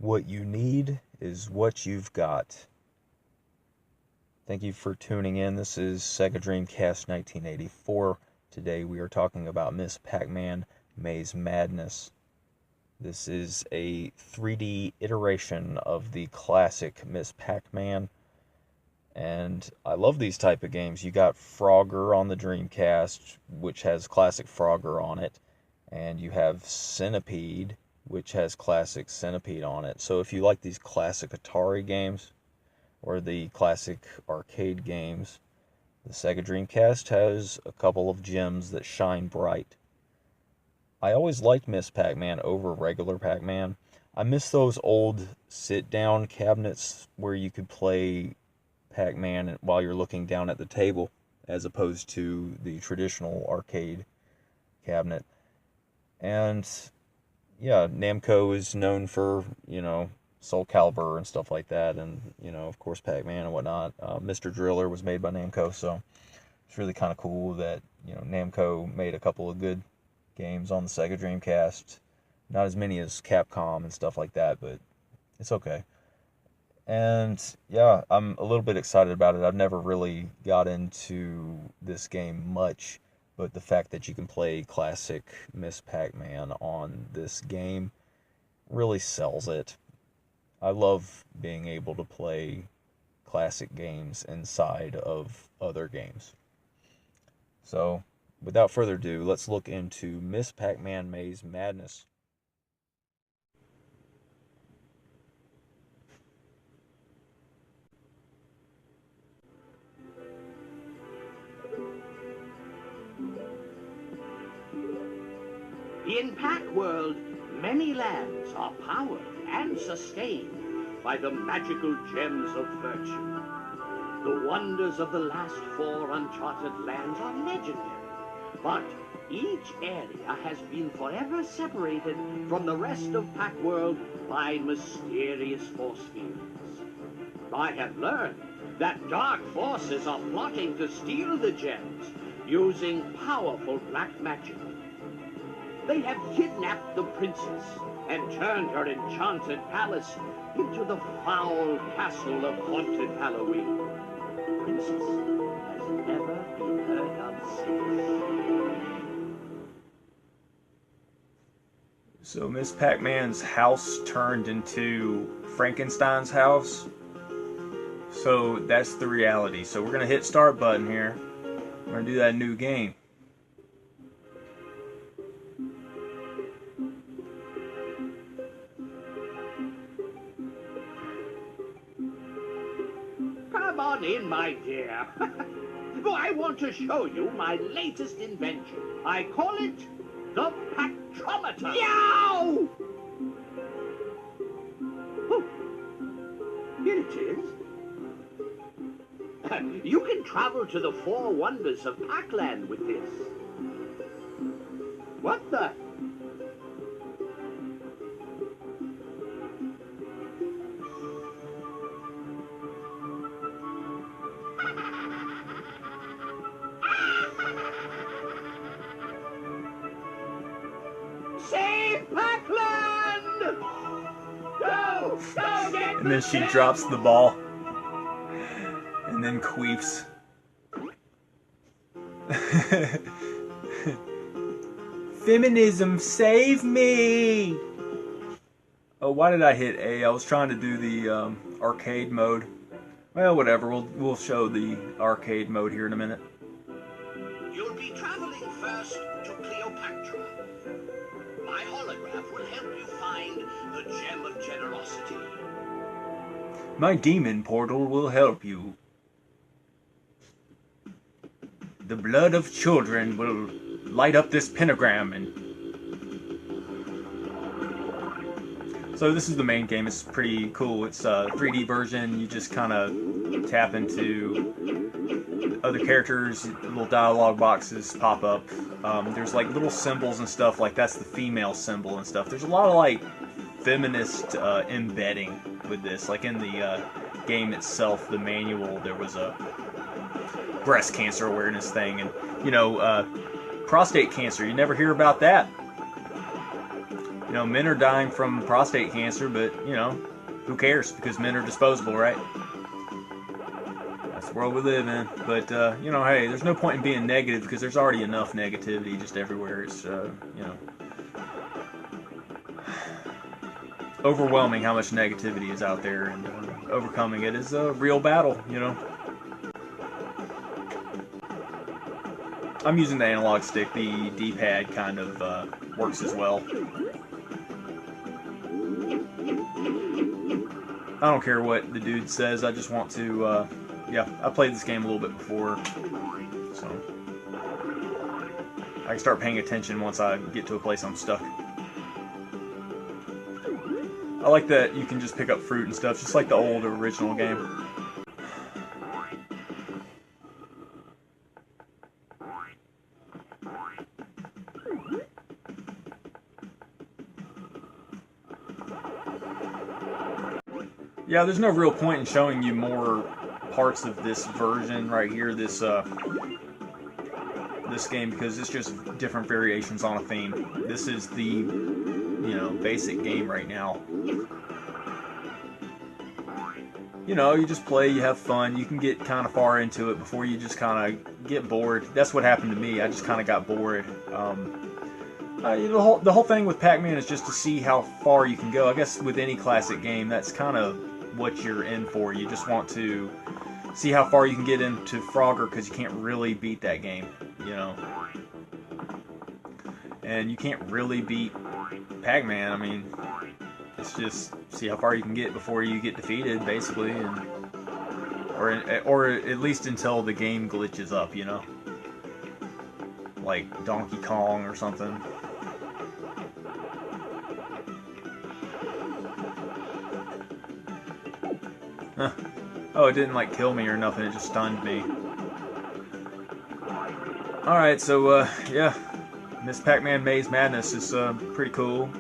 What you need is what you've got. Thank you for tuning in. This is Sega Dreamcast 1984. Today we are talking about Miss Pac-Man Maze Madness. This is a 3D iteration of the classic Miss Pac-Man. And I love these type of games. You got Frogger on the Dreamcast, which has classic Frogger on it. And you have Centipede, which has classic Centipede on it. So if you like these classic Atari games, or the classic arcade games, the Sega Dreamcast has a couple of gems that shine bright. I always liked Miss Pac-Man over regular Pac-Man. I miss those old sit-down cabinets where you could play Pac-Man while you're looking down at the table, as opposed to the traditional arcade cabinet. And yeah, Namco is known for, Soul Calibur and stuff like that, and, of course, Pac-Man and whatnot. Mr. Driller was made by Namco, so it's really kind of cool that, Namco made a couple of good games on the Sega Dreamcast. Not as many as Capcom and stuff like that, but it's okay. And yeah, I'm a little bit excited about it. I've never really got into this game much, but the fact that you can play classic Miss Pac-Man on this game really sells it. I love being able to play classic games inside of other games. So, without further ado, let's look into Miss Pac-Man Maze Madness. In Pac-World, many lands are powered and sustained by the magical gems of virtue. The wonders of the last 4 uncharted lands are legendary, but each area has been forever separated from the rest of Pac-World by mysterious force fields. I have learned that dark forces are plotting to steal the gems using powerful black magic. They have kidnapped the princess and turned her enchanted palace into the foul castle of haunted Halloween. The princess has never been heard of since. So Miss Pac-Man's house turned into Frankenstein's house. So that's the reality. So we're going to hit start button here. We're going to do that new game. Come on in, my dear. I want to show you my latest invention. I call it the Pactrometer. Yow! Oh, here it is. You can travel to the 4 wonders of Pac-Land with this. What the? Save Pac-Land! Go! Go get And then she drops the ball. And then queefs. Feminism, save me! Oh, why did I hit A? I was trying to do the arcade mode. Well, whatever. We'll show the arcade mode here in a minute. You'll be traveling first to Cleopatra. My holograph will help you find the gem of generosity. My demon portal will help you. The blood of children will light up this pentagram. And so this is the main game. It's pretty cool. It's a 3D version. You just kind of tap into other characters. Little dialogue boxes pop up. There's like little symbols and stuff. Like that's the female symbol and stuff. There's a lot of like feminist embedding with this. Like in the game itself, the manual, there was a breast cancer awareness thing, and prostate cancer. You never hear about that. You know, men are dying from prostate cancer, but, you know, who cares? Because men are disposable, right? That's the world we live in. But, you know, hey, there's no point in being negative because there's already enough negativity just everywhere. It's, you know, overwhelming how much negativity is out there, and overcoming it is a real battle, you know. I'm using the analog stick. The D-pad kind of works as well. I don't care what the dude says. I just want to, yeah, I played this game a little bit before, so I can start paying attention once I get to a place I'm stuck. I like that you can just pick up fruit and stuff, just like the old original game. Yeah, there's no real point in showing you more parts of this version right here, this game, because it's just different variations on a theme. This is the, you know, basic game right now. You know, you just play, you have fun, you can get kind of far into it before you just kind of get bored. That's what happened to me. I just kind of got bored. The whole thing with Pac-Man is just to see how far you can go. I guess with any classic game, that's kind of what you're in for. You just want to see how far you can get into Frogger, because you can't really beat that game, you know. And you can't really beat Pac-Man. I mean, it's just see how far you can get before you get defeated, basically, and or at least until the game glitches up, you know, like Donkey Kong or something. Huh. Oh, it didn't like kill me or nothing, it just stunned me. Alright, so yeah, Miss Pac-Man Maze Madness is pretty cool.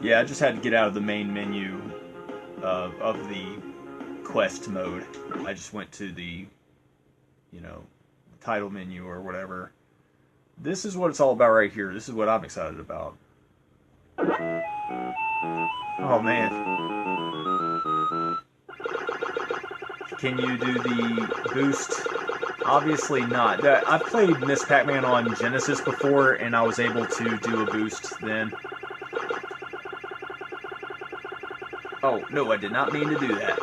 Yeah, I just had to get out of the main menu of the quest mode. I just went to the, you know, title menu or whatever. This is what it's all about right here. This is what I'm excited about. Oh man. Can you do the boost? Obviously not. I've played Miss Pac-Man on Genesis before, and I was able to do a boost then. Oh, no, I did not mean to do that.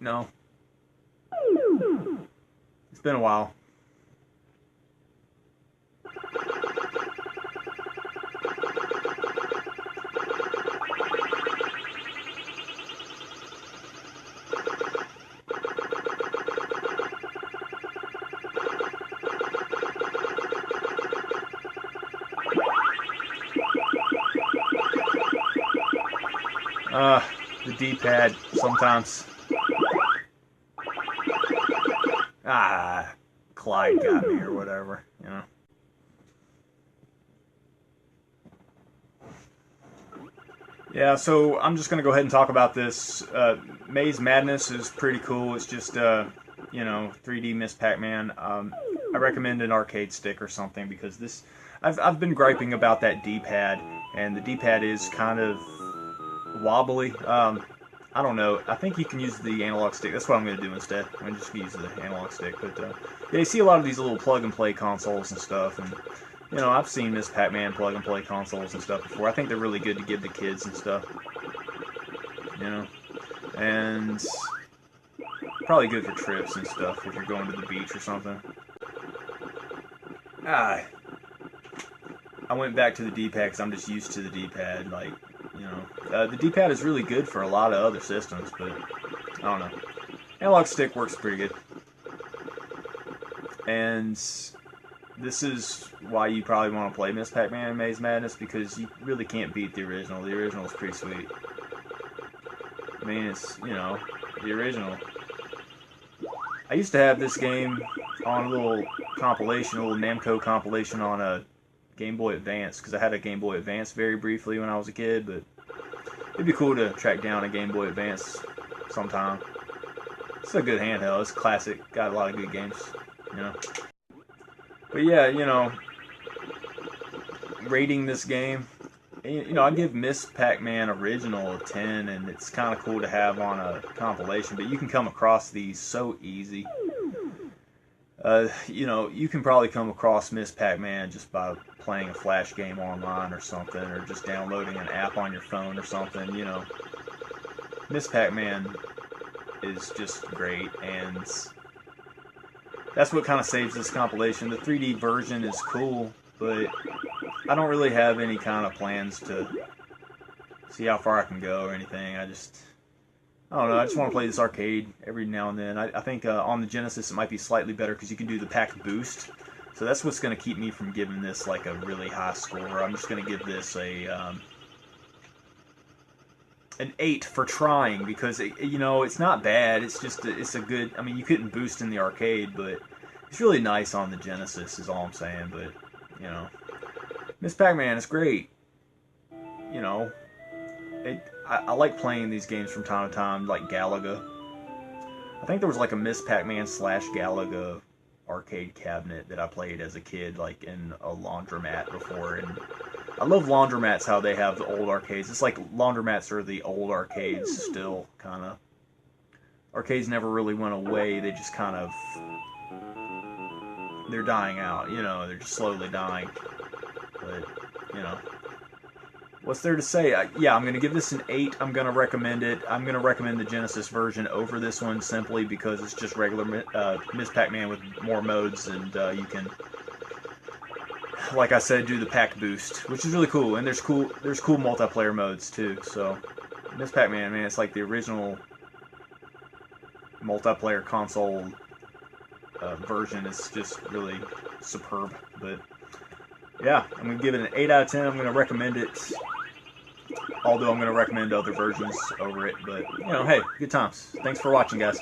No. It's been a while. The D-pad sometimes. Clyde got me or whatever, you know. Yeah, so I'm just gonna go ahead and talk about this. Maze Madness is pretty cool. It's just, you know, 3D Miss Pac-Man. I recommend an arcade stick or something, because this, I've been griping about that D-pad, and the D-pad is kind of wobbly. I don't know. I think you can use the analog stick. That's what I'm going to do instead. I'm going to just use the analog stick. But yeah, you see a lot of these little plug-and-play consoles and stuff. And, you know, I've seen Miss Pac-Man plug-and-play consoles and stuff before. I think they're really good to give to kids and stuff. You know? And probably good for trips and stuff if you're going to the beach or something. I went back to the D-pad because I'm just used to the D-pad. Like, you know, the D-pad is really good for a lot of other systems, but I don't know. Analog stick works pretty good. And this is why you probably want to play Miss Pac-Man Maze Madness, because you really can't beat the original. The original is pretty sweet. I mean, it's, you know, the original. I used to have this game on a little compilation, a little Namco compilation on a Game Boy Advance, because I had a Game Boy Advance very briefly when I was a kid, but it'd be cool to track down a Game Boy Advance sometime. It's a good handheld. It's classic. Got a lot of good games, you know. But yeah, you know, rating this game, you know, I give Miss Pac-Man Original a 10, and it's kind of cool to have on a compilation, but you can come across these so easy. You know, you can probably come across Miss Pac-Man just by playing a flash game online or something, or just downloading an app on your phone or something, you know. Miss Pac-Man is just great, and that's what kind of saves this compilation. The 3D version is cool, but I don't really have any kind of plans to see how far I can go or anything. I don't know. I just want to play this arcade every now and then. I think on the Genesis it might be slightly better because you can do the Pac Boost. So that's what's going to keep me from giving this like a really high score. I'm just going to give this an 8 for trying, because you know, it's not bad. It's just it's a good. I mean, you couldn't boost in the arcade, but it's really nice on the Genesis. Is all I'm saying. But you know, Miss Pac-Man is great. You know, I like playing these games from time to time, like Galaga. I think there was like a Miss Pac-Man / Galaga arcade cabinet that I played as a kid, like in a laundromat before. And I love laundromats, how they have the old arcades. It's like laundromats are the old arcades still, kind of. Arcades never really went away. They just kind of, they're dying out, you know. They're just slowly dying. But, you know, what's there to say? Yeah, I'm going to give this an 8. I'm going to recommend it. I'm going to recommend the Genesis version over this one simply because it's just regular Miss Pac-Man with more modes, and you can, like I said, do the Pac Boost, which is really cool. And there's cool multiplayer modes too. So Miss Pac-Man, man, it's like the original multiplayer console version. Is just really superb. But yeah, I'm going to give it an 8 out of 10. I'm going to recommend it, although I'm going to recommend other versions over it. But, you know, hey, good times. Thanks for watching, guys.